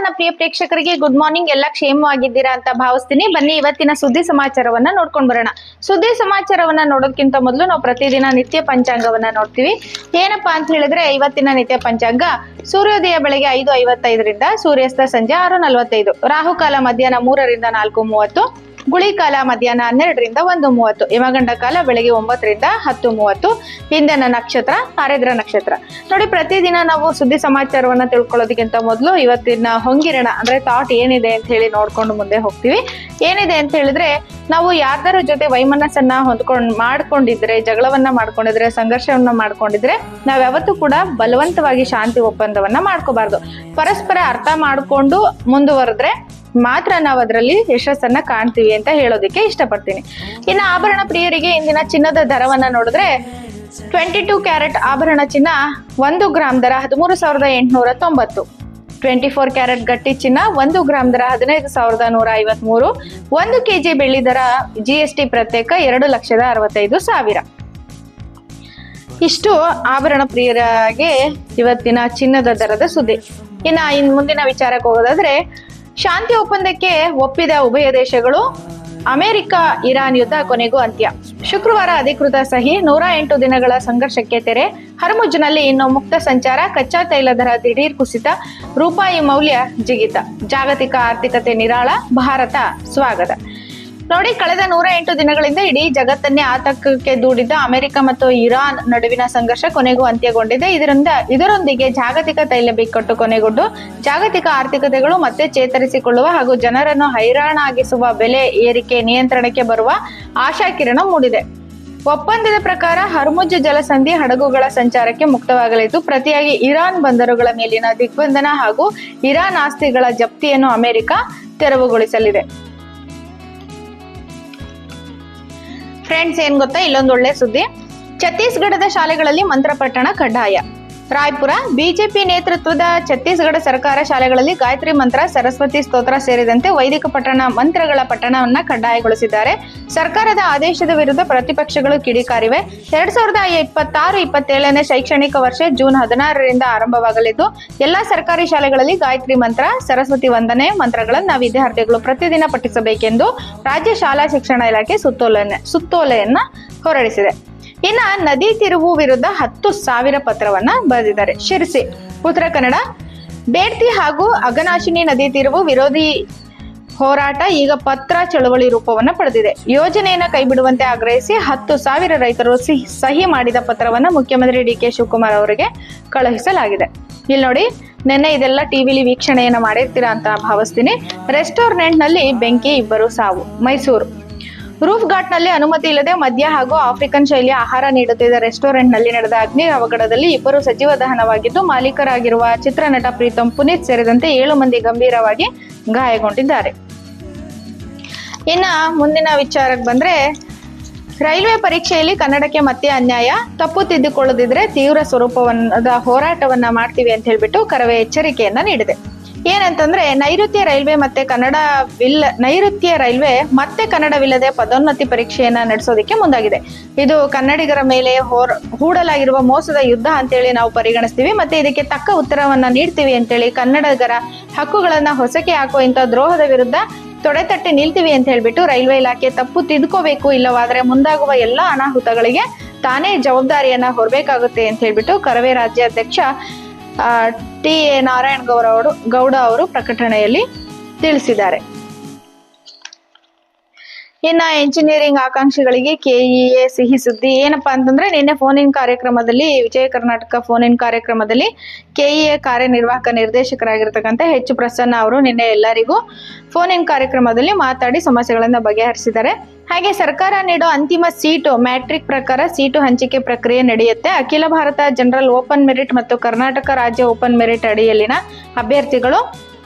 ನನ್ನ ಪ್ರಿಯ ಪ್ರೇಕ್ಷಕರಿಗೆ good morning. ಎಲ್ಲ ಕ್ಷೇಮವಾಗಿದ್ದೀರಾ ಅಂತ ಭಾವಿಸ್ತೀನಿ. ಬನ್ನಿ ಇವತ್ತಿನ ಸುದ್ದಿ ಸಮಾಚಾರವನ್ನ ನೋಡ್ಕೊಂಡ್ ಬರೋಣ. ಸುದ್ದಿ ಸಮಾಚಾರವನ್ನ ನೋಡೋದಕ್ಕಿಂತ ಮೊದಲು ನಾವು ಪ್ರತಿದಿನ ನಿತ್ಯ ಪಂಚಾಂಗವನ್ನ ನೋಡ್ತೀವಿ. ಏನಪ್ಪಾ ಅಂತ ಹೇಳಿದ್ರೆ ಇವತ್ತಿನ ನಿತ್ಯ ಪಂಚಾಂಗ ಸೂರ್ಯೋದಯ ಬೆಳಗ್ಗೆ 5:55ರಿಂದ ಸೂರ್ಯಾಸ್ತ ಸಂಜೆ 6:45, ರಾಹುಕಾಲ ಮಧ್ಯಾಹ್ನ 3ರಿಂದ 4:30, ಗುಳಿ ಕಾಲ ಮಧ್ಯಾಹ್ನ 12ರಿಂದ 1:30, ಯಮಗಂಡ ಕಾಲ ಬೆಳಗ್ಗೆ 9ರಿಂದ 10:30, ಹಿಂದಿನ ನಕ್ಷತ್ರ ಆರಿದ್ರ ನಕ್ಷತ್ರ. ನೋಡಿ, ಪ್ರತಿದಿನ ನಾವು ಸುದ್ದಿ ಸಮಾಚಾರವನ್ನ ತಿಳ್ಕೊಳ್ಳೋದಕ್ಕಿಂತ ಮೊದಲು ಇವತ್ತಿನ ಹೊಂಗಿರಣ ಅಂದ್ರೆ ಥಾಟ್ ಏನಿದೆ ಅಂತ ಹೇಳಿ ನೋಡ್ಕೊಂಡು ಮುಂದೆ ಹೋಗ್ತೀವಿ. ಏನಿದೆ ಅಂತ ಹೇಳಿದ್ರೆ, ನಾವು ಯಾರ್ದಾರ ಜೊತೆ ವೈಮನಸ್ಸನ್ನ ಮಾಡ್ಕೊಂಡಿದ್ರೆ, ಜಗಳವನ್ನ ಮಾಡ್ಕೊಂಡಿದ್ರೆ, ಸಂಘರ್ಷವನ್ನ ಮಾಡ್ಕೊಂಡಿದ್ರೆ ನಾವ್ ಯಾವತ್ತೂ ಕೂಡ ಬಲವಂತವಾಗಿ ಶಾಂತಿ ಒಪ್ಪಂದವನ್ನ ಮಾಡ್ಕೋಬಾರ್ದು. ಪರಸ್ಪರ ಅರ್ಥ ಮಾಡ್ಕೊಂಡು ಮುಂದುವರೆದ್ರೆ ಮಾತ್ರ ನಾವು ಅದರಲ್ಲಿ ಯಶಸ್ಸನ್ನ ಕಾಣ್ತೀವಿ ಅಂತ ಹೇಳೋದಕ್ಕೆ ಇಷ್ಟಪಡ್ತೀನಿ. ಇನ್ನು ಆಭರಣ ಪ್ರಿಯರಿಗೆ ಇಂದಿನ ಚಿನ್ನದ ದರವನ್ನ ನೋಡಿದ್ರೆ 22 ಕ್ಯಾರೆಟ್ ಆಭರಣ ಚಿನ್ನ 1 ಗ್ರಾಮ್ ದರ 13,890, 24 ಕ್ಯಾರೆಟ್ ಗಟ್ಟಿ ಚಿನ್ನ 1 ಗ್ರಾಮ್ ದರ 15,153, 1 ಕೆಜಿ ಬೆಳ್ಳಿ ದರ GST ಪ್ರತ್ಯೇಕ 2,65,000. ಇಷ್ಟು ಆಭರಣ ಪ್ರಿಯರಿಗೆ ಇವತ್ತಿನ ಚಿನ್ನದ ದರದ ಸುದ್ದಿ. ಇನ್ನು ಮುಂದಿನ ವಿಚಾರಕ್ಕೆ ಹೋಗೋದಾದ್ರೆ, ಶಾಂತಿ ಒಪ್ಪಂದಕ್ಕೆ ಒಪ್ಪಿದ ಉಭಯ ದೇಶಗಳು, ಅಮೆರಿಕ ಇರಾನ್ ಯುದ್ಧ ಕೊನೆಗೂ ಅಂತ್ಯ. ಶುಕ್ರವಾರ ಅಧಿಕೃತ ಸಹಿ. 108 ದಿನಗಳ ಸಂಘರ್ಷಕ್ಕೆ ತೆರೆ. ಹರ್ಮುಜ್ನಲ್ಲಿ ಇನ್ನು ಮುಕ್ತ ಸಂಚಾರ. ಕಚ್ಚಾ ತೈಲ ದರ ದಿಢೀರ್ ಕುಸಿತ. ರೂಪಾಯಿ ಮೌಲ್ಯ ಜಿಗಿತ. ಜಾಗತಿಕ ಆರ್ಥಿಕತೆ ನಿರಾಳ. ಭಾರತ ಸ್ವಾಗತ. ನೋಡಿ, ಕಳೆದ 108 ದಿನಗಳಿಂದ ಇಡೀ ಜಗತ್ತನ್ನೇ ಆತಂಕಕ್ಕೆ ದೂಡಿದ್ದ ಅಮೆರಿಕ ಮತ್ತು ಇರಾನ್ ನಡುವಿನ ಸಂಘರ್ಷ ಕೊನೆಗೂ ಅಂತ್ಯಗೊಂಡಿದೆ. ಇದರೊಂದಿಗೆ ಜಾಗತಿಕ ತೈಲ ಬಿಕ್ಕಟ್ಟು ಕೊನೆಗೊಂಡು ಜಾಗತಿಕ ಆರ್ಥಿಕತೆಗಳು ಮತ್ತೆ ಚೇತರಿಸಿಕೊಳ್ಳುವ ಹಾಗೂ ಜನರನ್ನು ಹೈರಾಣಾಗಿಸುವ ಬೆಲೆ ಏರಿಕೆ ನಿಯಂತ್ರಣಕ್ಕೆ ಬರುವ ಆಶಾಕಿರಣ ಮೂಡಿದೆ. ಒಪ್ಪಂದದ ಪ್ರಕಾರ ಹರ್ಮುಜ್ ಜಲಸಂಧಿ ಹಡಗುಗಳ ಸಂಚಾರಕ್ಕೆ ಮುಕ್ತವಾಗಲಿದ್ದು, ಪ್ರತಿಯಾಗಿ ಇರಾನ್ ಬಂದರುಗಳ ಮೇಲಿನ ದಿಗ್ಬಂಧನ ಹಾಗೂ ಇರಾನ್ ಆಸ್ತಿಗಳ ಜಪ್ತಿಯನ್ನು ಅಮೆರಿಕ ತೆರವುಗೊಳಿಸಲಿದೆ. ಫ್ರೆಂಡ್ಸ್, ಏನ್ ಗೊತ್ತಾ, ಇಲ್ಲೊಂದು ಒಳ್ಳೆ ಸುದ್ದಿ. ಛತ್ತೀಸ್ಗಢದ ಶಾಲೆಗಳಲ್ಲಿ ಮಂತ್ರ ಪಠಣ ಕಡ್ಡಾಯ. ರಾಯ್ಪುರ. ಬಿಜೆಪಿ ನೇತೃತ್ವದ ಛತ್ತೀಸ್ಗಢ ಸರ್ಕಾರ ಶಾಲೆಗಳಲ್ಲಿ ಗಾಯತ್ರಿ ಮಂತ್ರ, ಸರಸ್ವತಿ ಸ್ತೋತ್ರ ಸೇರಿದಂತೆ ವೈದಿಕ ಮಂತ್ರಗಳ ಪಠಣವನ್ನ ಕಡ್ಡಾಯಗೊಳಿಸಿದ್ದಾರೆ. ಸರ್ಕಾರದ ಆದೇಶದ ವಿರುದ್ಧ ಪ್ರತಿಪಕ್ಷಗಳು ಕಿಡಿಕಾರಿವೆ. 2026-27ನೇ ಶೈಕ್ಷಣಿಕ ವರ್ಷ ಜೂನ್ 16ರಿಂದ ಆರಂಭವಾಗಲಿದ್ದು, ಎಲ್ಲಾ ಸರ್ಕಾರಿ ಶಾಲೆಗಳಲ್ಲಿ ಗಾಯತ್ರಿ ಮಂತ್ರ, ಸರಸ್ವತಿ ವಂದನೆ ಮಂತ್ರಗಳನ್ನ ವಿದ್ಯಾರ್ಥಿಗಳು ಪ್ರತಿದಿನ ಪಠಿಸಬೇಕೆಂದು ರಾಜ್ಯ ಶಾಲಾ ಶಿಕ್ಷಣ ಇಲಾಖೆ ಸುತ್ತೋಲೆಯನ್ನ ಹೊರಡಿಸಿದೆ. ಇನ್ನ ನದಿ ತಿರುವು ವಿರುದ್ಧ 10,000 ಪತ್ರವನ್ನ ಬರೆದಿದ್ದಾರೆ. ಶಿರಸಿ. ಉತ್ತರ ಕನ್ನಡ. ಬೇಡ್ತಿ ಹಾಗೂ ಅಘನಾಶಿನಿ ನದಿ ತಿರುವು ವಿರೋಧಿ ಹೋರಾಟ ಈಗ ಪತ್ರ ಚಳವಳಿ ರೂಪವನ್ನ ಪಡೆದಿದೆ. ಯೋಜನೆಯನ್ನ ಕೈಬಿಡುವಂತೆ ಆಗ್ರಹಿಸಿ 10,000 ರೈತರು ಸಹಿ ಮಾಡಿದ ಪತ್ರವನ್ನ ಮುಖ್ಯಮಂತ್ರಿ DK ಶಿವಕುಮಾರ್ ಅವರಿಗೆ ಕಳುಹಿಸಲಾಗಿದೆ. ಇಲ್ಲಿ ನೋಡಿ, ನಿನ್ನೆ ಇದೆಲ್ಲ ಟಿವಿಲಿ ವೀಕ್ಷಣೆಯನ್ನ ಮಾಡಿರ್ತೀರಾ ಅಂತ ಭಾವಿಸ್ತೀನಿ. ರೆಸ್ಟೋರೆಂಟ್ ನಲ್ಲಿ ಬೆಂಕಿ, 2 ಸಾವು. ಮೈಸೂರು. ರೂಫ್ ಘಾಟ್ ನಲ್ಲಿ ಅನುಮತಿ ಇಲ್ಲದೆ ಮದ್ಯ ಹಾಗೂ ಆಫ್ರಿಕನ್ ಶೈಲಿಯ ಆಹಾರ ನೀಡುತ್ತಿದ್ದ ರೆಸ್ಟೋರೆಂಟ್ ನಲ್ಲಿ ನಡೆದ ಅಗ್ನಿ ಅವಘಡದಲ್ಲಿ 2 ಸಜೀವ ದಹನವಾಗಿದ್ದು, ಮಾಲೀಕರಾಗಿರುವ ಚಿತ್ರನಟ ಪ್ರೀತಮ್ ಪುನೀತ್ ಸೇರಿದಂತೆ 7 ಮಂದಿ ಗಂಭೀರವಾಗಿ ಗಾಯಗೊಂಡಿದ್ದಾರೆ. ಇನ್ನ ಮುಂದಿನ ವಿಚಾರಕ್ಕೆ ಬಂದ್ರೆ, ರೈಲ್ವೆ ಪರೀಕ್ಷೆಯಲ್ಲಿ ಕನ್ನಡಕ್ಕೆ ಮತ್ತೆ ಅನ್ಯಾಯ. ತಪ್ಪು ತಿದ್ದುಕೊಳ್ಳದಿದ್ರೆ ತೀವ್ರ ಸ್ವರೂಪದ ಹೋರಾಟವನ್ನ ಮಾಡ್ತೀವಿ ಅಂತ ಹೇಳ್ಬಿಟ್ಟು ಕರವೇ ಎಚ್ಚರಿಕೆಯನ್ನ ನೀಡಿದೆ. ಏನಂತಂದ್ರೆ, ನೈಋತ್ಯ ರೈಲ್ವೆ ಮತ್ತೆ ಕನ್ನಡವಿಲ್ಲದೆ ಪದೋನ್ನತಿ ಪರೀಕ್ಷೆಯನ್ನ ನಡೆಸೋದಕ್ಕೆ ಮುಂದಾಗಿದೆ. ಇದು ಕನ್ನಡಿಗರ ಮೇಲೆ ಹೂಡಲಾಗಿರುವ ಮೋಸದ ಯುದ್ಧ ಅಂತೇಳಿ ನಾವು ಪರಿಗಣಿಸ್ತೀವಿ. ಮತ್ತೆ ಇದಕ್ಕೆ ತಕ್ಕ ಉತ್ತರವನ್ನ ನೀಡ್ತೀವಿ ಅಂತೇಳಿ ಕನ್ನಡಿಗರ ಹಕ್ಕುಗಳನ್ನ ಹೊಸಕೆ ಹಾಕುವ ಇಂಥ ದ್ರೋಹದ ವಿರುದ್ಧ ತೊಡೆತಟ್ಟಿ ನಿಲ್ತೀವಿ ಅಂತ ಹೇಳ್ಬಿಟ್ಟು ರೈಲ್ವೆ ಇಲಾಖೆ ತಪ್ಪು ತಿದ್ಕೋಬೇಕು, ಇಲ್ಲವಾದ್ರೆ ಮುಂದಾಗುವ ಎಲ್ಲಾ ಅನಾಹುತಗಳಿಗೆ ತಾನೇ ಜವಾಬ್ದಾರಿಯನ್ನ ಹೊರಬೇಕಾಗುತ್ತೆ ಅಂತ ಹೇಳ್ಬಿಟ್ಟು ಕರವೇ ರಾಜ್ಯಾಧ್ಯಕ್ಷ TA ನಾರಾಯಣ ಗೌಡ ಅವರು ಪ್ರಕಟಣೆಯಲ್ಲಿ ತಿಳಿಸಿದ್ದಾರೆ. ಇನ್ನ ಎಂಜಿನಿಯರಿಂಗ್ ಆಕಾಂಕ್ಷಿಗಳಿಗೆ KEA ಸಿಹಿ ಸುದ್ದಿ. ಏನಪ್ಪಾ ಅಂತಂದ್ರೆ, ನಿನ್ನೆ ವಿಜಯ ಕರ್ನಾಟಕ ಫೋನ್ ಇನ್ ಕಾರ್ಯಕ್ರಮದಲ್ಲಿ KEA ಕಾರ್ಯನಿರ್ವಾಹಕ ನಿರ್ದೇಶಕರಾಗಿರ್ತಕ್ಕಂಥ H ಪ್ರಸನ್ನ ಅವರು ನಿನ್ನೆ ಎಲ್ಲರಿಗೂ ಫೋನ್ ಇನ್ ಕಾರ್ಯಕ್ರಮದಲ್ಲಿ ಮಾತಾಡಿ ಸಮಸ್ಯೆಗಳನ್ನ ಬಗೆಹರಿಸಿದ್ದಾರೆ. ಹಾಗೆ ಸರ್ಕಾರ ನೀಡೋ ಅಂತಿಮ ಸೀಟು ಮ್ಯಾಟ್ರಿಕ್ ಪ್ರಕಾರ ಸೀಟು ಹಂಚಿಕೆ ಪ್ರಕ್ರಿಯೆ ನಡೆಯುತ್ತೆ. ಅಖಿಲ ಭಾರತ ಜನರಲ್ ಓಪನ್ ಮೆರಿಟ್ ಮತ್ತು ಕರ್ನಾಟಕ ರಾಜ್ಯ ಓಪನ್ ಮೆರಿಟ್ ಅಡಿಯಲ್ಲಿನ ಅಭ್ಯರ್ಥಿಗಳು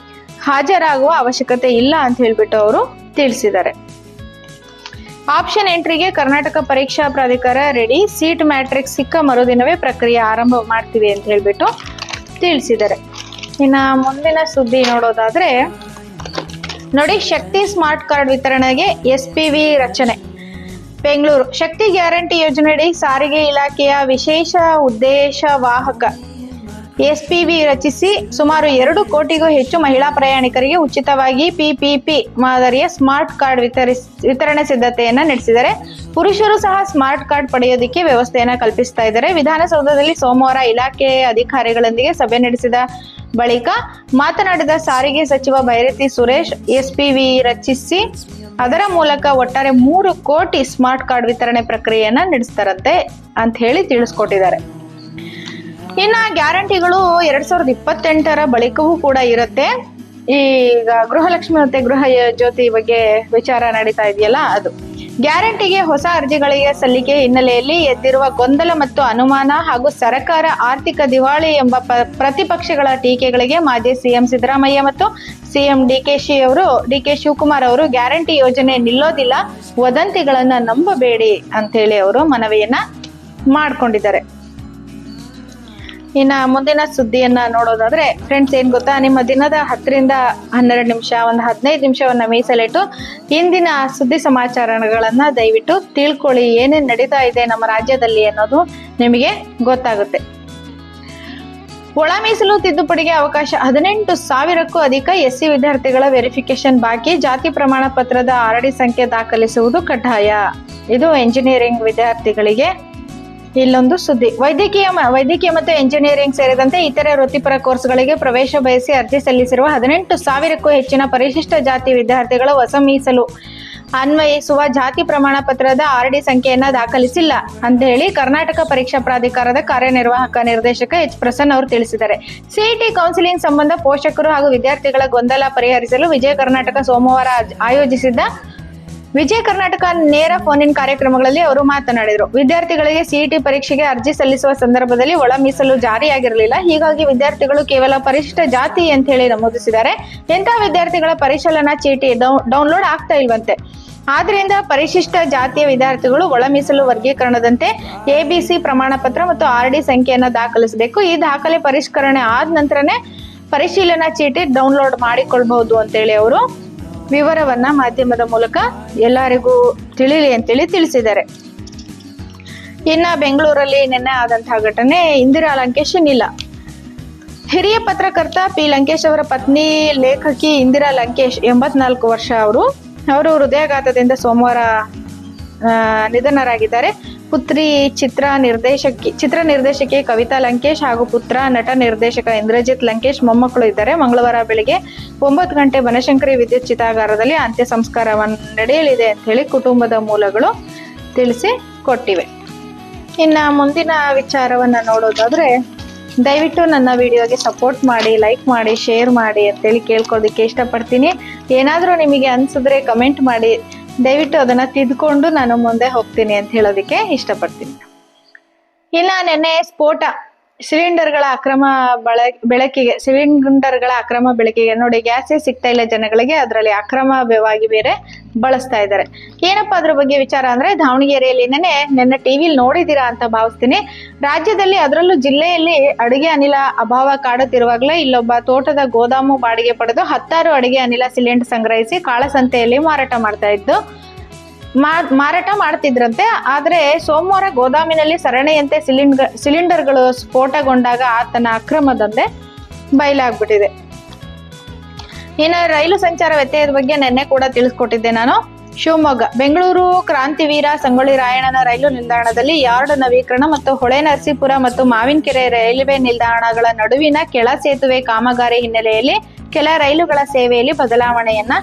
ಹಾಜರಾಗುವ ಅವಶ್ಯಕತೆ ಇಲ್ಲ ಅಂತ ಹೇಳ್ಬಿಟ್ಟು ಅವರು ತಿಳಿಸಿದ್ದಾರೆ. ಆಪ್ಷನ್ ಎಂಟ್ರಿಗೆ ಕರ್ನಾಟಕ ಪರೀಕ್ಷಾ ಪ್ರಾಧಿಕಾರ ರೆಡಿ. ಸೀಟ್ ಮ್ಯಾಟ್ರಿಕ್ಸ್ ಸಿಕ್ಕ ಮರುದಿನವೇ ಪ್ರಕ್ರಿಯೆ ಆರಂಭ ಮಾಡ್ತೀವಿ ಅಂತ ಹೇಳ್ಬಿಟ್ಟು ತಿಳಿಸಿದ್ದಾರೆ. ಇನ್ನ ಮುಂದಿನ ಸುದ್ದಿ ನೋಡೋದಾದ್ರೆ ನೋಡಿ, ಶಕ್ತಿ ಸ್ಮಾರ್ಟ್ ಕಾರ್ಡ್ ವಿತರಣೆಗೆ SPV ರಚನೆ. ಬೆಂಗಳೂರು. ಶಕ್ತಿ ಗ್ಯಾರಂಟಿ ಯೋಜನೆಯಡಿ ಸಾರಿಗೆ ಇಲಾಖೆಯ ವಿಶೇಷ ಉದ್ದೇಶ ವಾಹಕ ಎಸ್ಪಿವಿ ರಚಿಸಿ ಸುಮಾರು 2 ಕೋಟಿಗೂ ಹೆಚ್ಚು ಮಹಿಳಾ ಪ್ರಯಾಣಿಕರಿಗೆ ಉಚಿತವಾಗಿ ಪಿಪಿಪಿ ಮಾದರಿಯ ಸ್ಮಾರ್ಟ್ ಕಾರ್ಡ್ ವಿತರಣೆ ಸಿದ್ಧತೆಯನ್ನ ನಡೆಸಿದ್ದಾರೆ. ಪುರುಷರು ಸಹ ಸ್ಮಾರ್ಟ್ ಕಾರ್ಡ್ ಪಡೆಯೋದಕ್ಕೆ ವ್ಯವಸ್ಥೆಯನ್ನ ಕಲ್ಪಿಸ್ತಾ ಇದ್ದಾರೆ. ವಿಧಾನಸೌಧದಲ್ಲಿ ಸೋಮವಾರ ಇಲಾಖೆ ಅಧಿಕಾರಿಗಳೊಂದಿಗೆ ಸಭೆ ನಡೆಸಿದ ಬಳಿಕ ಮಾತನಾಡಿದ ಸಾರಿಗೆ ಸಚಿವ ಬೈರತಿ ಸುರೇಶ್, ಎಸ್ಪಿವಿ ರಚಿಸಿ ಅದರ ಮೂಲಕ ಒಟ್ಟಾರೆ 3 ಕೋಟಿ ಸ್ಮಾರ್ಟ್ ಕಾರ್ಡ್ ವಿತರಣೆ ಪ್ರಕ್ರಿಯೆಯನ್ನ ನಡೆಸ್ತಾರಂತೆ ಅಂತ ಹೇಳಿ ತಿಳಿಸ್ಕೊಟ್ಟಿದ್ದಾರೆ. ಇನ್ನ ಗ್ಯಾರಂಟಿಗಳು 2028 ಬಳಿಕವೂ ಕೂಡ ಇರುತ್ತೆ. ಈಗ ಗೃಹಲಕ್ಷ್ಮಿ ಮತ್ತೆ ಗೃಹ ಜ್ಯೋತಿ ಬಗ್ಗೆ ವಿಚಾರ ನಡೀತಾ ಇದೆಯಲ್ಲ, ಅದು ಗ್ಯಾರಂಟಿಗೆ ಹೊಸ ಅರ್ಜಿಗಳಿಗೆ ಸಲ್ಲಿಕೆ ಹಿನ್ನೆಲೆಯಲ್ಲಿ ಎದ್ದಿರುವ ಗೊಂದಲ ಮತ್ತು ಅನುಮಾನ ಹಾಗೂ ಸರ್ಕಾರ ಆರ್ಥಿಕ ದಿವಾಳಿ ಎಂಬ ಪ್ರತಿಪಕ್ಷಗಳ ಟೀಕೆಗಳಿಗೆ ಮಾಜಿ ಸಿಎಂ ಸಿದ್ದರಾಮಯ್ಯ ಮತ್ತು ಸಿಎಂ ಡಿಕೆ ಶಿವಕುಮಾರ್ ಅವರು ಗ್ಯಾರಂಟಿ ಯೋಜನೆ ನಿಲ್ಲೋದಿಲ್ಲ, ವದಂತಿಗಳನ್ನ ನಂಬಬೇಡಿ ಅಂತ ಹೇಳಿ ಅವರು ಮನವಿಯನ್ನ ಮಾಡ್ಕೊಂಡಿದ್ದಾರೆ. ಇನ್ನ ಮುಂದಿನ ಸುದ್ದಿಯನ್ನ ನೋಡೋದಾದ್ರೆ ಫ್ರೆಂಡ್ಸ್, ಏನ್ ಗೊತ್ತಾ, ನಿಮ್ಮ ದಿನದ 10 ರಿಂದ 12 ನಿಮಿಷ, ಒಂದು 15 ನಿಮಿಷವನ್ನ ಮೀಸಲಿಟ್ಟು ಇಂದಿನ ಸುದ್ದಿ ಸಮಾಚಾರಗಳನ್ನ ದಯವಿಟ್ಟು ತಿಳ್ಕೊಳ್ಳಿ. ಏನೇನ್ ನಡೀತಾ ಇದೆ ನಮ್ಮ ರಾಜ್ಯದಲ್ಲಿ ಅನ್ನೋದು ನಿಮಗೆ ಗೊತ್ತಾಗುತ್ತೆ. ಒಳ ಮೀಸಲು ತಿದ್ದುಪಡಿಗೆ ಅವಕಾಶ. 18,000ಕ್ಕೂ ಅಧಿಕ ಎಸ್ಸಿ ವಿದ್ಯಾರ್ಥಿಗಳ ವೆರಿಫಿಕೇಶನ್ ಬಾಕಿ. ಜಾತಿ ಪ್ರಮಾಣ ಪತ್ರದ RD ಸಂಖ್ಯೆ ದಾಖಲಿಸುವುದು ಕಡ್ಡಾಯ. ಇದು ಎಂಜಿನಿಯರಿಂಗ್ ವಿದ್ಯಾರ್ಥಿಗಳಿಗೆ. ಇಲ್ಲೊಂದು ಸುದ್ದಿ, ವೈದ್ಯಕೀಯ ಮತ್ತು ಎಂಜಿನಿಯರಿಂಗ್ ಸೇರಿದಂತೆ ಇತರೆ ವೃತ್ತಿಪರ ಕೋರ್ಸ್ಗಳಿಗೆ ಪ್ರವೇಶ ಬಯಸಿ ಅರ್ಜಿ ಸಲ್ಲಿಸಿರುವ 18,000ಕ್ಕೂ ಹೆಚ್ಚಿನ ಪರಿಶಿಷ್ಟ ಜಾತಿ ವಿದ್ಯಾರ್ಥಿಗಳು ಹೊಸ ಮೀಸಲು ಅನ್ವಯಿಸುವ ಜಾತಿ ಪ್ರಮಾಣ ಪತ್ರದ RD ಸಂಖ್ಯೆಯನ್ನ ದಾಖಲಿಸಿಲ್ಲ ಅಂತ ಹೇಳಿ ಕರ್ನಾಟಕ ಪರೀಕ್ಷಾ ಪ್ರಾಧಿಕಾರದ ಕಾರ್ಯನಿರ್ವಾಹಕ ನಿರ್ದೇಶಕ ಎಚ್ ಪ್ರಸನ್ನ ಅವರು ತಿಳಿಸಿದ್ದಾರೆ. ಸಿಇಟಿ ಕೌನ್ಸಿಲಿಂಗ್ ಸಂಬಂಧ ಪೋಷಕರು ಹಾಗೂ ವಿದ್ಯಾರ್ಥಿಗಳ ಗೊಂದಲ ಪರಿಹರಿಸಲು ವಿಜಯ ಕರ್ನಾಟಕ ಸೋಮವಾರ ಆಯೋಜಿಸಿದ್ದ ವಿಜಯ ಕರ್ನಾಟಕ ನೇರ ಫೋನ್ ಇನ್ ಕಾರ್ಯಕ್ರಮಗಳಲ್ಲಿ ಅವರು ಮಾತನಾಡಿದರು. ವಿದ್ಯಾರ್ಥಿಗಳಿಗೆ ಸಿಇಟಿ ಪರೀಕ್ಷೆಗೆ ಅರ್ಜಿ ಸಲ್ಲಿಸುವ ಸಂದರ್ಭದಲ್ಲಿ ಒಳ ಮೀಸಲು ಜಾರಿಯಾಗಿರಲಿಲ್ಲ. ಹೀಗಾಗಿ ವಿದ್ಯಾರ್ಥಿಗಳು ಕೇವಲ ಪರಿಶಿಷ್ಟ ಜಾತಿ ಅಂತ ಹೇಳಿ ನಮೂದಿಸಿದ್ದಾರೆ. ಇಂತಹ ವಿದ್ಯಾರ್ಥಿಗಳ ಪರಿಶೀಲನಾ ಚೀಟಿ ಡೌನ್ಲೋಡ್ ಆಗ್ತಾ ಇಲ್ವಂತೆ. ಆದ್ರಿಂದ ಪರಿಶಿಷ್ಟ ಜಾತಿಯ ವಿದ್ಯಾರ್ಥಿಗಳು ಒಳ ಮೀಸಲು ವರ್ಗೀಕರಣದಂತೆ ABC ಪ್ರಮಾಣ ಪತ್ರ ಮತ್ತು RD ಸಂಖ್ಯೆಯನ್ನ ದಾಖಲಿಸಬೇಕು. ಈ ದಾಖಲೆ ಪರಿಷ್ಕರಣೆ ಆದ ನಂತರನೇ ಪರಿಶೀಲನಾ ಚೀಟಿ ಡೌನ್ಲೋಡ್ ಮಾಡಿಕೊಳ್ಬಹುದು ಅಂತೇಳಿ ಅವರು ವಿವರವನ್ನ ಮಾಧ್ಯಮದ ಮೂಲಕ ಎಲ್ಲರಿಗೂ ತಿಳಿಲಿ ಅಂತೇಳಿ ತಿಳಿಸಿದ್ದಾರೆ. ಇನ್ನ ಬೆಂಗಳೂರಲ್ಲಿ ನಿನ್ನೆ ಆದಂತಹ ಘಟನೆ, ಇಂದಿರಾ ಲಂಕೇಶ್ ಇಲ್ಲ. ಹಿರಿಯ ಪತ್ರಕರ್ತ ಪಿ ಲಂಕೇಶ್ ಅವರ ಪತ್ನಿ ಲೇಖಕಿ ಇಂದಿರಾ ಲಂಕೇಶ್ 84 ವರ್ಷ ಅವರು ಹೃದಯಾಘಾತದಿಂದ ಸೋಮವಾರ ನಿಧನರಾಗಿದ್ದಾರೆ. ಪುತ್ರಿ ಚಿತ್ರ ನಿರ್ದೇಶಕಿ ಕವಿತಾ ಲಂಕೇಶ್ ಹಾಗೂ ಪುತ್ರ ನಟ ನಿರ್ದೇಶಕ ಇಂದ್ರಜಿತ್ ಲಂಕೇಶ್ ಮೊಮ್ಮಕ್ಕಳು ಇದ್ದಾರೆ. ಮಂಗಳವಾರ ಬೆಳಿಗ್ಗೆ 9 ಗಂಟೆ ಬನಶಂಕರಿ ವಿದ್ಯುತ್ ಚಿತಾಗಾರದಲ್ಲಿ ಅಂತ್ಯ ಸಂಸ್ಕಾರವನ್ನು ನಡೆಯಲಿದೆ ಅಂತ ಹೇಳಿ ಕುಟುಂಬದ ಮೂಲಗಳು ತಿಳಿಸಿ ಕೊಟ್ಟಿವೆ. ಇನ್ನ ಮುಂದಿನ ವಿಚಾರವನ್ನ ನೋಡೋದಾದ್ರೆ, ದಯವಿಟ್ಟು ನನ್ನ ವಿಡಿಯೋಗೆ ಸಪೋರ್ಟ್ ಮಾಡಿ, ಲೈಕ್ ಮಾಡಿ, ಶೇರ್ ಮಾಡಿ ಅಂತೇಳಿ ಕೇಳ್ಕೊಳ್ಳೋದಕ್ಕೆ ಇಷ್ಟಪಡ್ತೀನಿ. ಏನಾದರೂ ನಿಮಗೆ ಅನ್ಸಿದ್ರೆ ಕಮೆಂಟ್ ಮಾಡಿ, ದಯವಿಟ್ಟು ಅದನ್ನ ತಿದ್ಕೊಂಡು ನಾನು ಮುಂದೆ ಹೋಗ್ತೀನಿ ಅಂತ ಹೇಳೋದಕ್ಕೆ ಇಷ್ಟಪಡ್ತೀನಿ. ಇನ್ನ ನೆನ್ನೆ ಸ್ಫೋಟ, ಸಿಲಿಂಡರ್ಗಳ ಅಕ್ರಮ ಬೆಳಕಿಗೆ ನೋಡಿ, ಗ್ಯಾಸೇ ಸಿಗ್ತಾ ಇಲ್ಲ ಜನಗಳಿಗೆ, ಅದರಲ್ಲಿ ಅಕ್ರಮವಾಗಿ ಬೇರೆ ಬಳಸ್ತಾ ಇದ್ದಾರೆ. ಏನಪ್ಪಾ ಅದ್ರ ಬಗ್ಗೆ ವಿಚಾರ ಅಂದ್ರೆ, ದಾವಣಗೆರೆಯಲ್ಲಿ ನೆನ್ನೆ ಟಿವಿಲಿ ನೋಡಿದೀರಾ ಅಂತ ಭಾವಿಸ್ತೀನಿ. ರಾಜ್ಯದಲ್ಲಿ ಅದರಲ್ಲೂ ಜಿಲ್ಲೆಯಲ್ಲಿ ಅಡುಗೆ ಅನಿಲ ಅಭಾವ ಕಾಡುತ್ತಿರುವಾಗಲೇ ಇಲ್ಲೊಬ್ಬ ತೋಟದ ಗೋದಾಮು ಬಾಡಿಗೆ ಪಡೆದು 10 ಅಡುಗೆ ಅನಿಲ ಸಿಲಿಂಡರ್ ಸಂಗ್ರಹಿಸಿ ಕಾಳಸಂತೆಯಲ್ಲಿ ಮಾರಾಟ ಮಾಡ್ತಿದ್ರಂತೆ. ಆದ್ರೆ ಸೋಮವಾರ ಗೋದಾಮಿನಲ್ಲಿ ಸರಣಿಯಂತೆ ಸಿಲಿಂಡರ್ಗಳು ಸ್ಫೋಟಗೊಂಡಾಗ ಆತನ ಅಕ್ರಮದಂತೆ ಬಯಲಾಗ್ಬಿಟ್ಟಿದೆ. ಇನ್ನು ರೈಲು ಸಂಚಾರ ವ್ಯತ್ಯಯದ ಬಗ್ಗೆ ನಿನ್ನೆ ಕೂಡ ತಿಳಿಸ್ಕೊಟ್ಟಿದ್ದೆ ನಾನು. ಶಿವಮೊಗ್ಗ ಬೆಂಗಳೂರು ಕ್ರಾಂತಿವೀರ ಸಂಗೊಳ್ಳಿ ರಾಯಣ್ಣನ ರೈಲು ನಿಲ್ದಾಣದಲ್ಲಿ ಯಾರ್ಡ್ ನವೀಕರಣ ಮತ್ತು ಹೊಳೆನರಸೀಪುರ ಮತ್ತು ಮಾವಿನಕೆರೆ ರೈಲ್ವೆ ನಿಲ್ದಾಣಗಳ ನಡುವಿನ ಕೆಳ ಸೇತುವೆ ಕಾಮಗಾರಿ ಹಿನ್ನೆಲೆಯಲ್ಲಿ ಕೆಲ ರೈಲುಗಳ ಸೇವೆಯಲ್ಲಿ ಬದಲಾವಣೆಯನ್ನ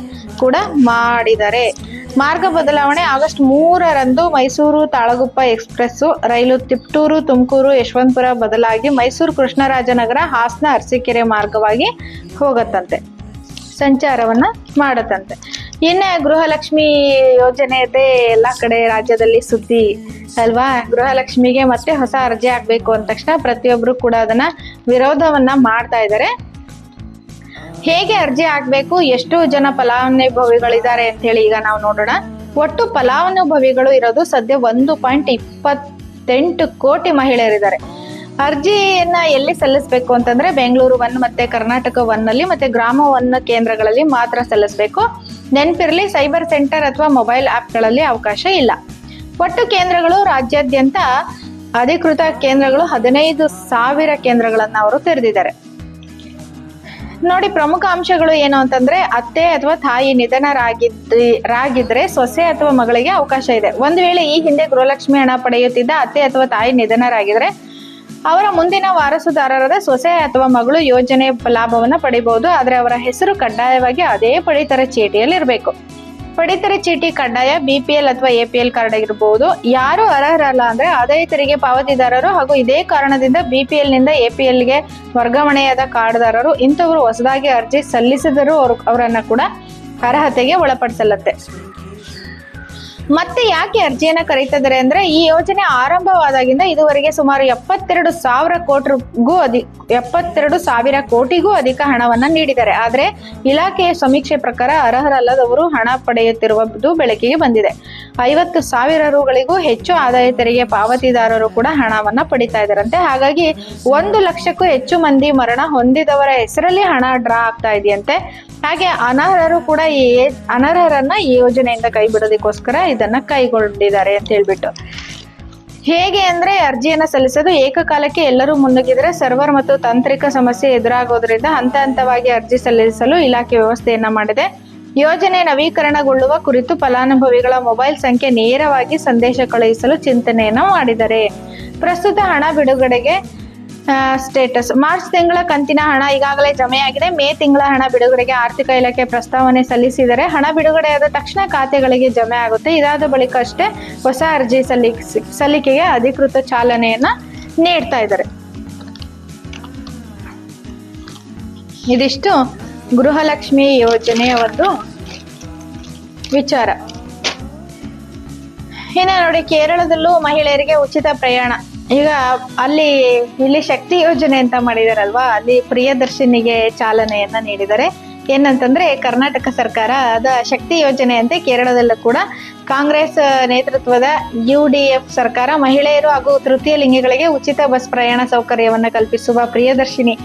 ಕೂಡ ಮಾಡಿದ್ದಾರೆ. ಮಾರ್ಗ ಬದಲಾವಣೆ ಆಗಸ್ಟ್ 3ರಂದು ಮೈಸೂರು ತಾಳಗುಪ್ಪ ಎಕ್ಸ್ಪ್ರೆಸ್ ರೈಲು ತಿಪ್ಟೂರು, ತುಮಕೂರು, ಯಶವಂತಪುರ ಬದಲಾಗಿ ಮೈಸೂರು ಕೃಷ್ಣರಾಜನಗರ, ಹಾಸನ, ಅರಸೀಕೆರೆ ಮಾರ್ಗವಾಗಿ ಹೋಗತ್ತಂತೆ, ಸಂಚಾರವನ್ನ ಮಾಡತ್ತಂತೆ. ಇನ್ನು ಗೃಹಲಕ್ಷ್ಮಿ ಯೋಜನೆಯದೇ ಎಲ್ಲಾ ಕಡೆ ರಾಜ್ಯದಲ್ಲಿ ಸುದ್ದಿ ಅಲ್ವಾ. ಗೃಹಲಕ್ಷ್ಮಿಗೆ ಮತ್ತೆ ಹೊಸ ಅರ್ಜಿ ಆಗ್ಬೇಕು ಅಂದ ತಕ್ಷಣ ಪ್ರತಿಯೊಬ್ರು ಕೂಡ ಅದನ್ನ ವಿರೋಧವನ್ನ ಮಾಡ್ತಾ ಇದ್ದಾರೆ. ಹೇಗೆ ಅರ್ಜಿ ಆಗ್ಬೇಕು, ಎಷ್ಟು ಜನ ಫಲಾನುಭವಿಗಳಿದ್ದಾರೆ ಅಂತ ಹೇಳಿ ಈಗ ನಾವು ನೋಡೋಣ. ಒಟ್ಟು ಫಲಾನುಭವಿಗಳು ಇರೋದು ಸದ್ಯ 1.28 ಕೋಟಿ ಮಹಿಳೆಯರಿದ್ದಾರೆ. ಅರ್ಜಿಯನ್ನ ಎಲ್ಲಿ ಸಲ್ಲಿಸಬೇಕು ಅಂತಂದ್ರೆ ಬೆಂಗಳೂರು 1 ಮತ್ತೆ ಕರ್ನಾಟಕ 1ನಲ್ಲಿ ಮತ್ತೆ ಗ್ರಾಮ 1 ಕೇಂದ್ರಗಳಲ್ಲಿ ಮಾತ್ರ ಸಲ್ಲಿಸಬೇಕು. ನೆನಪಿರಲಿ, ಸೈಬರ್ ಸೆಂಟರ್ ಅಥವಾ ಮೊಬೈಲ್ ಆಪ್ಗಳಲ್ಲಿ ಅವಕಾಶ ಇಲ್ಲ. ಒಟ್ಟು ಕೇಂದ್ರಗಳು ರಾಜ್ಯಾದ್ಯಂತ ಅಧಿಕೃತ ಕೇಂದ್ರಗಳು 15,000 ಕೇಂದ್ರಗಳನ್ನ ಅವರು ತೆರೆದಿದ್ದಾರೆ. ನೋಡಿ, ಪ್ರಮುಖ ಅಂಶಗಳು ಏನು ಅಂತಂದ್ರೆ, ಅತ್ತೆ ಅಥವಾ ತಾಯಿ ನಿಧನರಾಗಿದ್ರೆ ಸೊಸೆ ಅಥವಾ ಮಗಳಿಗೆ ಅವಕಾಶ ಇದೆ. ಒಂದು ವೇಳೆ ಈ ಹಿಂದೆ ಗೃಹಲಕ್ಷ್ಮಿ ಹಣ ಪಡೆಯುತ್ತಿದ್ದ ಅತ್ತೆ ಅಥವಾ ತಾಯಿ ನಿಧನರಾಗಿದ್ರೆ ಅವರ ಮುಂದಿನ ವಾರಸುದಾರರಾದ ಸೊಸೆ ಅಥವಾ ಮಗಳು ಯೋಜನೆ ಲಾಭವನ್ನ ಪಡಿಬಹುದು. ಆದ್ರೆ ಅವರ ಹೆಸರು ಕಡ್ಡಾಯವಾಗಿ ಅದೇ ಪಡಿತರ ಚೀಟಿಯಲ್ಲಿ ಇರಬೇಕು. ಪಡಿತರ ಚೀಟಿ ಕಡ್ಡಾಯ BPL ಅಥವಾ APL ಕಾರ್ಡ್ ಆಗಿರಬಹುದು. ಯಾರು ಅರ್ಹರಲ್ಲ ಅಂದ್ರೆ ಆದಾಯ ತೆರಿಗೆ ಪಾವತಿದಾರರು ಹಾಗೂ ಇದೇ ಕಾರಣದಿಂದ BPL ನಿಂದ APL ಗೆ ವರ್ಗಾವಣೆಯಾದ ಕಾರ್ಡ್ದಾರರು ಇಂಥವರು ಹೊಸದಾಗಿ ಅರ್ಜಿ ಸಲ್ಲಿಸಿದರೂ ಅವರನ್ನ ಕೂಡ ಅರ್ಹತೆಗೆ ಒಳಪಡಿಸಲತ್ತೆ. ಮತ್ತೆ ಯಾಕೆ ಅರ್ಜಿಯನ್ನ ಕರೀತಿದ್ದಾರೆ ಅಂದ್ರೆ, ಈ ಯೋಜನೆ ಆರಂಭವಾದಾಗಿಂದ ಇದುವರೆಗೆ ಸುಮಾರು 72,000 ಕೋಟಿಗೂ ಅಧಿಕ ಹಣವನ್ನ ನೀಡಿದ್ದಾರೆ. ಆದ್ರೆ ಇಲಾಖೆಯ ಸಮೀಕ್ಷೆ ಪ್ರಕಾರ ಅರ್ಹರಲ್ಲದವರು ಹಣ ಪಡೆಯುತ್ತಿರುವುದು ಬೆಳಕಿಗೆ ಬಂದಿದೆ. 50,000 ರುಗಳಿಗೂ ಹೆಚ್ಚು ಆದಾಯ ತೆರಿಗೆ ಪಾವತಿದಾರರು ಕೂಡ ಹಣವನ್ನ ಪಡಿತಾ ಇದ್ದಾರಂತೆ. ಹಾಗಾಗಿ 1 ಲಕ್ಷಕ್ಕೂ ಹೆಚ್ಚು ಮಂದಿ ಮರಣ ಹೊಂದಿದವರ ಹೆಸರಲ್ಲಿ ಹಣ ಡ್ರಾ ಆಗ್ತಾ ಇದೆಯಂತೆ. ಹಾಗೆ ಅನರ್ಹರು ಕೂಡ ಅನರ್ಹರನ್ನ ಈ ಯೋಜನೆಯಿಂದ ಕೈ ಬಿಡೋದಕ್ಕೋಸ್ಕರ ಇದನ್ನ ಕೈಗೊಂಡಿದ್ದಾರೆ ಅಂತ ಹೇಳ್ಬಿಟ್ಟು. ಹೇಗೆ ಅಂದ್ರೆ, ಅರ್ಜಿಯನ್ನ ಸಲ್ಲಿಸೋದು ಏಕಕಾಲಕ್ಕೆ ಎಲ್ಲರೂ ಮುನ್ನುಗ್ಗಿದ್ರೆ ಸರ್ವರ್ ಮತ್ತು ತಾಂತ್ರಿಕ ಸಮಸ್ಯೆ ಎದುರಾಗೋದ್ರಿಂದ ಹಂತ ಹಂತವಾಗಿ ಅರ್ಜಿ ಸಲ್ಲಿಸಲು ಇಲಾಖೆ ವ್ಯವಸ್ಥೆಯನ್ನ ಮಾಡಿದೆ. ಯೋಜನೆ ನವೀಕರಣಗೊಳ್ಳುವ ಕುರಿತು ಫಲಾನುಭವಿಗಳ ಮೊಬೈಲ್ ಸಂಖ್ಯೆ ನೇರವಾಗಿ ಸಂದೇಶ ಕಳುಹಿಸಲು ಚಿಂತನೆಯನ್ನ ಮಾಡಿದ್ದಾರೆ. ಪ್ರಸ್ತುತ ಹಣ ಬಿಡುಗಡೆಗೆ ಸ್ಟೇಟಸ್: ಮಾರ್ಚ್ ತಿಂಗಳ ಕಂತಿನ ಹಣ ಈಗಾಗಲೇ ಜಮೆಯಾಗಿದೆ. ಮೇ ತಿಂಗಳ ಹಣ ಬಿಡುಗಡೆಗೆ ಆರ್ಥಿಕ ಇಲಾಖೆ ಪ್ರಸ್ತಾವನೆ ಸಲ್ಲಿಸಿದರೆ ಹಣ ಬಿಡುಗಡೆಯಾದ ತಕ್ಷಣ ಖಾತೆಗಳಿಗೆ ಜಮೆ ಆಗುತ್ತೆ. ಇದಾದ ಬಳಿಕ ಅಷ್ಟೇ ಹೊಸ ಅರ್ಜಿ ಸಲ್ಲಿಕೆಗೆ ಅಧಿಕೃತ ಚಾಲನೆಯನ್ನ ನೀಡ್ತಾ ಇದ್ದಾರೆ. ಇದಿಷ್ಟು ಗೃಹಲಕ್ಷ್ಮಿ ಯೋಜನೆಯ ಒಂದು ವಿಚಾರ. ಇನ್ನು ನೋಡಿ, ಕೇರಳದಲ್ಲೂ ಮಹಿಳೆಯರಿಗೆ ಉಚಿತ ಪ್ರಯಾಣ. ಈಗ ಇಲ್ಲಿ ಶಕ್ತಿ ಯೋಜನೆ ಅಂತ ಮಾಡಿದಾರಲ್ವಾ, ಅಲ್ಲಿ ಪ್ರಿಯದರ್ಶಿನಿಗೆ ಚಾಲನೆಯನ್ನ ನೀಡಿದ್ದಾರೆ. ಏನಂತಂದ್ರೆ, ಕರ್ನಾಟಕ ಸರ್ಕಾರ ಅದ ಶಕ್ತಿ ಯೋಜನೆ ಅಂತೆ ಕೇರಳದಲ್ಲೂ ಕೂಡ ಕಾಂಗ್ರೆಸ್ ನೇತೃತ್ವದ UDF ಸರ್ಕಾರ ಮಹಿಳೆಯರು ಹಾಗೂ ತೃತೀಯ ಲಿಂಗಿಗಳಿಗೆ ಉಚಿತ ಬಸ್ ಪ್ರಯಾಣ ಸೌಕರ್ಯವನ್ನ ಕಲ್ಪಿಸುವ ಪ್ರಿಯದರ್ಶಿನಿ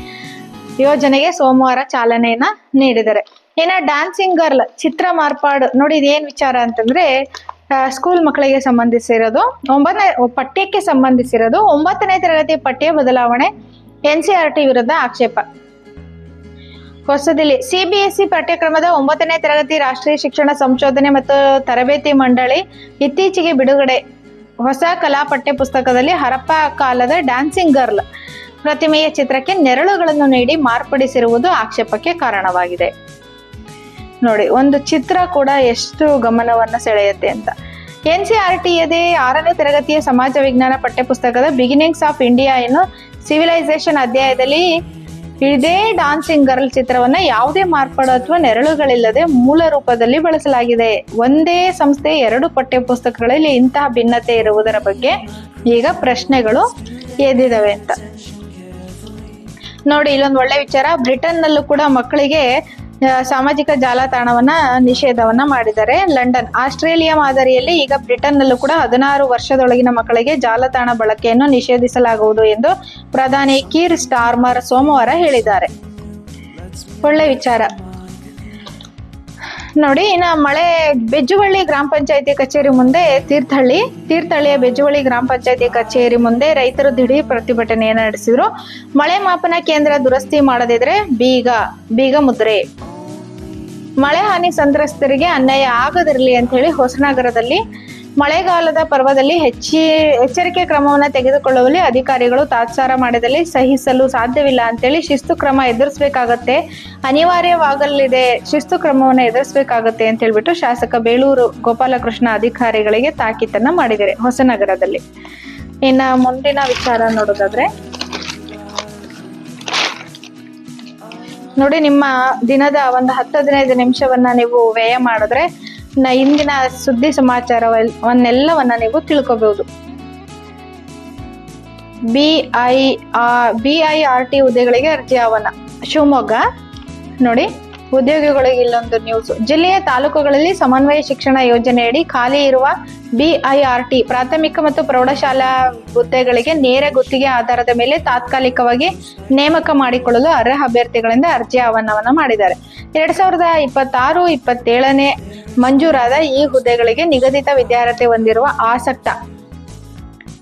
ಯೋಜನೆಗೆ ಸೋಮವಾರ ಚಾಲನೆಯನ್ನ ನೀಡಿದ್ದಾರೆ. ಇನ್ನ ಡ್ಯಾನ್ಸಿಂಗ್ ಗರ್ಲ್ ಚಿತ್ರ ಮಾರ್ಪಾಡು. ನೋಡಿ, ಇದೇನ್ ವಿಚಾರ ಅಂತಂದ್ರೆ, ಸ್ಕೂಲ್ ಮಕ್ಕಳಿಗೆ ಸಂಬಂಧಿಸಿರೋದು, ಪಠ್ಯಕ್ಕೆ ಸಂಬಂಧಿಸಿರೋದು. 9ನೇ ತರಗತಿ ಪಠ್ಯ ಬದಲಾವಣೆ, NCERT ವಿರುದ್ಧ ಆಕ್ಷೇಪ. ಹೊಸದಿಲ್ಲಿ: CBSE ಪಠ್ಯಕ್ರಮದ 9ನೇ ತರಗತಿ ರಾಷ್ಟ್ರೀಯ ಶಿಕ್ಷಣ ಸಂಶೋಧನೆ ಮತ್ತು ತರಬೇತಿ ಮಂಡಳಿ ಇತ್ತೀಚೆಗೆ ಬಿಡುಗಡೆ ಹೊಸ ಕಲಾ ಪಠ್ಯ ಪುಸ್ತಕದಲ್ಲಿ ಹರಪ್ಪ ಕಾಲದ ಡ್ಯಾನ್ಸಿಂಗ್ ಗರ್ಲ್ ಪ್ರತಿಮೆಯ ಚಿತ್ರಕ್ಕೆ ನೆರಳುಗಳನ್ನು ನೀಡಿ ಮಾರ್ಪಡಿಸಿರುವುದು ಆಕ್ಷೇಪಕ್ಕೆ ಕಾರಣವಾಗಿದೆ. ನೋಡಿ, ಒಂದು ಚಿತ್ರ ಕೂಡ ಎಷ್ಟು ಗಮನವನ್ನ ಸೆಳೆಯುತ್ತೆ ಅಂತ. NCERTಯದೇ 6ನೇ ತರಗತಿಯ ಸಮಾಜ ವಿಜ್ಞಾನ ಪಠ್ಯಪುಸ್ತಕದ ಬಿಗಿನಿಂಗ್ಸ್ ಆಫ್ ಇಂಡಿಯಾ ಎನ್ನು ಸಿವಿಲೈಸೇಷನ್ ಅಧ್ಯಾಯದಲ್ಲಿ ಇದೇ ಡಾನ್ಸಿಂಗ್ ಗರ್ಲ್ ಚಿತ್ರವನ್ನ ಯಾವುದೇ ಮಾರ್ಪಾಡು ಅಥವಾ ನೆರಳುಗಳಿಲ್ಲದೆ ಮೂಲ ರೂಪದಲ್ಲಿ ಬಳಸಲಾಗಿದೆ. ಒಂದೇ ಸಂಸ್ಥೆ 2 ಪಠ್ಯಪುಸ್ತಕಗಳಲ್ಲಿ ಇಂತಹ ಭಿನ್ನತೆ ಇರುವುದರ ಬಗ್ಗೆ ಈಗ ಪ್ರಶ್ನೆಗಳು ಎದ್ದಿದವೆ ಅಂತ. ನೋಡಿ, ಇಲ್ಲೊಂದು ಒಳ್ಳೆ ವಿಚಾರ. ಬ್ರಿಟನ್ ನಲ್ಲೂ ಕೂಡ ಮಕ್ಕಳಿಗೆ ಸಾಮಾಜಿಕ ಜಾಲತಾಣವನ್ನ ನಿಷೇಧವನ್ನ ಮಾಡಿದ್ದಾರೆ. ಲಂಡನ್: ಆಸ್ಟ್ರೇಲಿಯಾ ಮಾದರಿಯಲ್ಲಿ ಈಗ ಬ್ರಿಟನ್ ನಲ್ಲೂ ಕೂಡ 16 ವರ್ಷದೊಳಗಿನ ಮಕ್ಕಳಿಗೆ ಜಾಲತಾಣ ಬಳಕೆಯನ್ನು ನಿಷೇಧಿಸಲಾಗುವುದು ಎಂದು ಪ್ರಧಾನಿ ಕೀರ್ ಸ್ಟಾರ್ಮರ್ ಸೋಮವಾರ ಹೇಳಿದ್ದಾರೆ. ಒಳ್ಳೆ ವಿಚಾರ. ನೋಡಿ, ಇನ್ನ ಮಳೆ ಬೆಜ್ಜುವಳ್ಳಿ ಗ್ರಾಮ ಪಂಚಾಯತಿ ಕಚೇರಿ ಮುಂದೆ ತೀರ್ಥಹಳ್ಳಿಯ ಬೆಜ್ಜುವಳ್ಳಿ ಗ್ರಾಮ ಪಂಚಾಯತಿ ಕಚೇರಿ ಮುಂದೆ ರೈತರು ದಿಢೀರ್ ಪ್ರತಿಭಟನೆಯನ್ನು ನಡೆಸಿದ್ರು. ಮಳೆ ಮಾಪನ ಕೇಂದ್ರ ದುರಸ್ತಿ ಮಾಡದಿದ್ರೆ ಬೀಗ ಮುದ್ರೆ. ಮಳೆ ಹಾನಿ ಸಂತ್ರಸ್ತರಿಗೆ ಅನ್ಯಾಯ ಆಗದಿರಲಿ ಅಂತ ಹೇಳಿ ಹೊಸನಗರದಲ್ಲಿ ಮಳೆಗಾಲದ ಪರ್ವದಲ್ಲಿ ಎಚ್ಚರಿಕೆ ಕ್ರಮವನ್ನು ತೆಗೆದುಕೊಳ್ಳುವಲ್ಲಿ ಅಧಿಕಾರಿಗಳು ತಾತ್ಸಾರ ಮಾಡಿದಲ್ಲಿ ಸಹಿಸಲು ಸಾಧ್ಯವಿಲ್ಲ ಅಂತೇಳಿ ಶಿಸ್ತು ಕ್ರಮ ಎದುರಿಸಬೇಕಾಗತ್ತೆ, ಅನಿವಾರ್ಯವಾಗಲಿದೆ, ಶಿಸ್ತು ಕ್ರಮವನ್ನು ಎದುರಿಸಬೇಕಾಗತ್ತೆ ಅಂತ ಹೇಳ್ಬಿಟ್ಟು ಶಾಸಕ ಬೇಳೂರು ಗೋಪಾಲಕೃಷ್ಣ ಅಧಿಕಾರಿಗಳಿಗೆ ತಾಕೀತನ್ನ ಮಾಡಿದ್ದಾರೆ ಹೊಸನಗರದಲ್ಲಿ. ಇನ್ನ ಮುಂದಿನ ವಿಚಾರ ನೋಡೋದಾದ್ರೆ, ನೋಡಿ, ನಿಮ್ಮ ದಿನದ ಒಂದು 10-15 ನಿಮಿಷವನ್ನ ನೀವು ವ್ಯಯ ಮಾಡಿದ್ರೆ ಇಂದಿನ ಸುದ್ದಿ ಸಮಾಚಾರವನ್ನೆಲ್ಲವನ್ನ ನೀವು ತಿಳ್ಕೋಬಹುದು. BIRT ಹುದ್ದೆಗಳಿಗೆ ಅರ್ಜಿ ಆಹ್ವಾನ. ಶಿವಮೊಗ್ಗ ನೋಡಿ, ಉದ್ಯೋಗಿಗಳಿಗೆ ಇಲ್ಲೊಂದು ನ್ಯೂಸ್. ಜಿಲ್ಲೆಯ ತಾಲೂಕುಗಳಲ್ಲಿ ಸಮನ್ವಯ ಶಿಕ್ಷಣ ಯೋಜನೆಯಡಿ ಖಾಲಿ ಇರುವ BIRT ಪ್ರಾಥಮಿಕ ಮತ್ತು ಪ್ರೌಢಶಾಲಾ ಹುದ್ದೆಗಳಿಗೆ ನೇರ ಗುತ್ತಿಗೆ ಆಧಾರದ ಮೇಲೆ ತಾತ್ಕಾಲಿಕವಾಗಿ ನೇಮಕ ಮಾಡಿಕೊಳ್ಳಲು ಅರ್ಹ ಅಭ್ಯರ್ಥಿಗಳಿಂದ ಅರ್ಜಿ ಆಹ್ವಾನವನ್ನ ಮಾಡಿದ್ದಾರೆ. 2026-27 ಮಂಜೂರಾದ ಈ ಹುದ್ದೆಗಳಿಗೆ ನಿಗದಿತ ವಿದ್ಯಾರ್ಹತೆ ಹೊಂದಿರುವ ಆಸಕ್ತ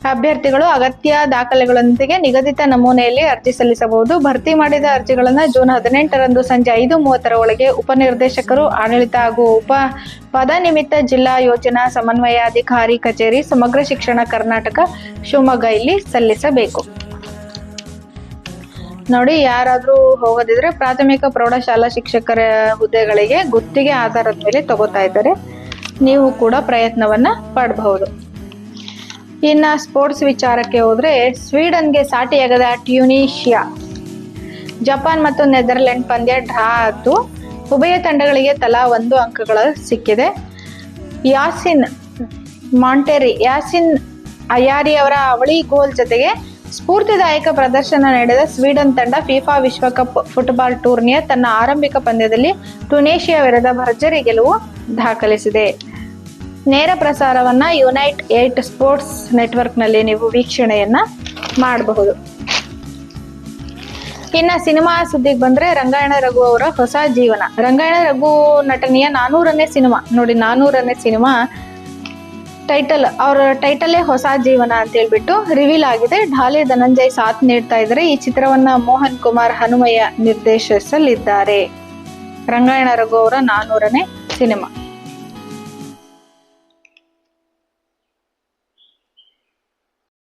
ಅಭ್ಯರ್ಥಿಗಳು ಅಗತ್ಯ ದಾಖಲೆಗಳೊಂದಿಗೆ ನಿಗದಿತ ನಮೂನೆಯಲ್ಲಿ ಅರ್ಜಿ ಸಲ್ಲಿಸಬಹುದು. ಭರ್ತಿ ಮಾಡಿದ ಅರ್ಜಿಗಳನ್ನು ಜೂನ್ 18ರಂದು ಸಂಜೆ 5:30 ಒಳಗೆ ಉಪನಿರ್ದೇಶಕರು, ಆಡಳಿತ ಹಾಗೂ ಪದ ನಿಮಿತ್ತ ಜಿಲ್ಲಾ ಯೋಜನಾ ಸಮನ್ವಯಾಧಿಕಾರಿ ಕಚೇರಿ, ಸಮಗ್ರ ಶಿಕ್ಷಣ ಕರ್ನಾಟಕ, ಶಿವಮೊಗ್ಗ ಇಲ್ಲಿ ಸಲ್ಲಿಸಬೇಕು. ನೋಡಿ, ಯಾರಾದ್ರೂ ಹೋಗೋದಿದ್ರೆ ಪ್ರಾಥಮಿಕ ಪ್ರೌಢಶಾಲಾ ಶಿಕ್ಷಕರ ಹುದ್ದೆಗಳಿಗೆ ಗುತ್ತಿಗೆ ಆಧಾರದ ಮೇಲೆ ತಗೋತಾ ಇದ್ದಾರೆ. ನೀವು ಕೂಡ ಪ್ರಯತ್ನವನ್ನ ಪಡಬಹುದು. ಇನ್ನ ಸ್ಪೋರ್ಟ್ಸ್ ವಿಚಾರಕ್ಕೆ ಹೋದ್ರೆ, ಸ್ವೀಡನ್ಗೆ ಸಾಟಿಯಾಗದ ಟ್ಯುನೀಷಿಯಾ, ಜಪಾನ್ ಮತ್ತು ನೆದರ್ಲೆಂಡ್ ಪಂದ್ಯ ಡ್ರಾ ಆಯ್ತು. ಉಭಯ ತಂಡಗಳಿಗೆ ತಲಾ 1 ಅಂಕಗಳು ಸಿಕ್ಕಿದೆ. ಯಾಸಿನ್ ಅಯಾರಿ ಅವರ ಅವಳಿ ಗೋಲ್ ಜೊತೆಗೆ ಸ್ಫೂರ್ತಿದಾಯಕ ಪ್ರದರ್ಶನ ನೀಡಿದ ಸ್ವೀಡನ್ ತಂಡ ಫಿಫಾ ವಿಶ್ವಕಪ್ ಫುಟ್ಬಾಲ್ ಟೂರ್ನಿಯ ತನ್ನ ಆರಂಭಿಕ ಪಂದ್ಯದಲ್ಲಿ ಟ್ಯುನೀಷಿಯಾ ವಿರುದ್ಧ ಭರ್ಜರಿ ಗೆಲುವು ದಾಖಲಿಸಿದೆ. ನೇರ ಪ್ರಸಾರವನ್ನ ಯುನೈಟ್ 8 ಸ್ಪೋರ್ಟ್ಸ್ ನೆಟ್ವರ್ಕ್ನಲ್ಲಿ ನೀವು ವೀಕ್ಷಣೆಯನ್ನ ಮಾಡಬಹುದು. ಇನ್ನ ಸಿನಿಮಾ ಸುದ್ದಿಗೆ ಬಂದ್ರೆ, ರಂಗಾಯಣ ರಘು ಅವರ ಹೊಸ ಜೀವನ. ರಂಗಾಯಣ ರಘು ನಟನೆಯ 400ನೇ ಸಿನಿಮಾ, ನೋಡಿ 400ನೇ ಸಿನಿಮಾ ಅವ್ರ ಟೈಟಲೇ ಹೊಸ ಜೀವನ ಅಂತ ಹೇಳ್ಬಿಟ್ಟು ರಿವೀಲ್ ಆಗಿದೆ. ಢಾಲಿ ಧನಂಜಯ್ ಸಾಥ್ ನೀಡ್ತಾ ಇದ್ದಾರೆ. ಈ ಚಿತ್ರವನ್ನ ಮೋಹನ್ ಕುಮಾರ್ ಹನುಮಯ್ಯ ನಿರ್ದೇಶಿಸಲಿದ್ದಾರೆ. ರಂಗಾಯಣ ರಘು ಅವರ 400ನೇ ಸಿನಿಮಾ.